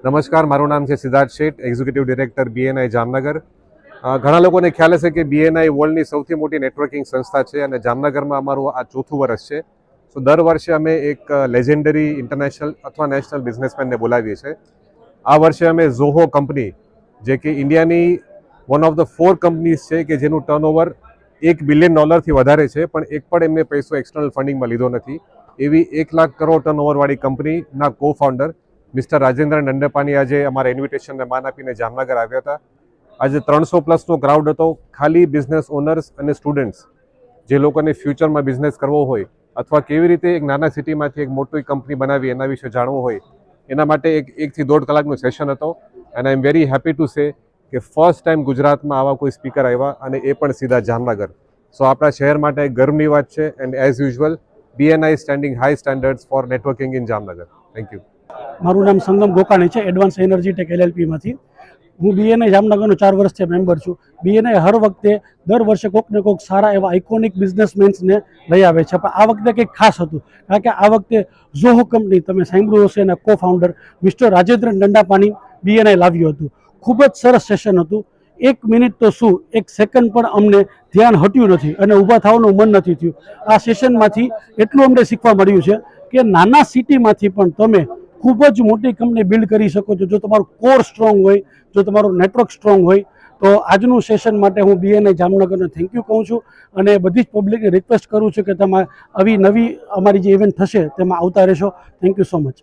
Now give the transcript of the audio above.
નમસ્કાર, મારું નામ છે સિદ્ધાર્થ શેઠ, એક્ઝિક્યુટિવ ડિરેક્ટર BNI જામનગર. ઘણા લોકોને ખ્યાલ હશે કે BNI વર્લ્ડની સૌથી મોટી નેટવર્કિંગ સંસ્થા છે અને જામનગરમાં અમારું આ ચોથું વર્ષ છે. તો દર વર્ષે અમે એક લેજેન્ડરી ઇન્ટરનેશનલ અથવા નેશનલ બિઝનેસમેનને બોલાવીએ છીએ. આ વર્ષે અમે ઝોહો કંપની, જે કે ઇન્ડિયાની વન ઓફ ધ 4 કંપનીઝ છે કે જેનું ટર્નઓવર $1 બિલિયન વધારે છે, પણ એક પણ એમને પૈસો એક્સટર્નલ ફંડિંગમાં લીધો નથી, એવી 1 લાખ કરોડ ટર્નઓવરવાળી કંપનીના કો ફાઉન્ડર મિસ્ટર રાજેન્દ્ર દંડેપાની આજે અમારા ઇન્વિટેશનને માન આપીને જામનગર આવ્યા હતા. આજે 300+ ક્રાઉડ હતો. ખાલી બિઝનેસ ઓનર્સ અને સ્ટુડન્ટ્સ, જે લોકોને ફ્યુચરમાં બિઝનેસ કરવો હોય અથવા કેવી રીતે એક નાના સિટીમાંથી એક મોટી કંપની બનાવી એના વિશે જાણવું હોય, એના માટે 1 થી 1.5 કલાકનું સેશન હતો. And I am very happy to say કે ફર્સ્ટ ટાઈમ ગુજરાતમાં આવા કોઈ સ્પીકર આવ્યા અને એ પણ સીધા જામનગર. સો આપણા શહેર માટે એક ગર્વની વાત છે. And as usual BNI standing high standards for networking in Jamnagar. Thank you. મારું નામ સંગમ ગોકાણી છે, એડવાન્સ એનર્જી ટેક LLPમાંથી. હું BNI જામનગરનો 4 વર્ષથી મેમ્બર છું. BNI હર વખતે દર વર્ષે કોઈક ને કોઈક સારા એવા આઇકોનિક બિઝનેસમેન્સને લઈ આવે છે, પણ આ વખતે કંઈક ખાસ હતું. કારણ કે આ વખતે ઝોહો કંપની, તમે સાંભળ્યું હશે, એના co founder mister Rajendra Dandapani BNI લાવ્યું હતું. ખૂબ જ સરસ સેશન હતું. 1 મિનિટ તો શું, 1 સેકન્ડ પણ અમને ધ્યાન હટ્યું નથી અને ઊભા થવાનું મન નથી થયું. આ સેશનમાંથી એટલું અમને શીખવા મળ્યું છે કે નાના સિટીમાંથી પણ તમે ખૂબ જ મોટી કંપની બિલ્ડ કરી શકો છો, જો તમારું કોર સ્ટ્રોંગ હોય, જો તમારું નેટવર્ક સ્ટ્રોંગ હોય. તો આજનું સેશન માટે હું BNI જામનગરને થેન્ક યુ કહું છું અને બધી જ પબ્લિકને રિક્વેસ્ટ કરું છું કે તમે આવી નવી અમારી જે ઇવેન્ટ થશે તેમાં આવતા રહેશો. Thank you so much.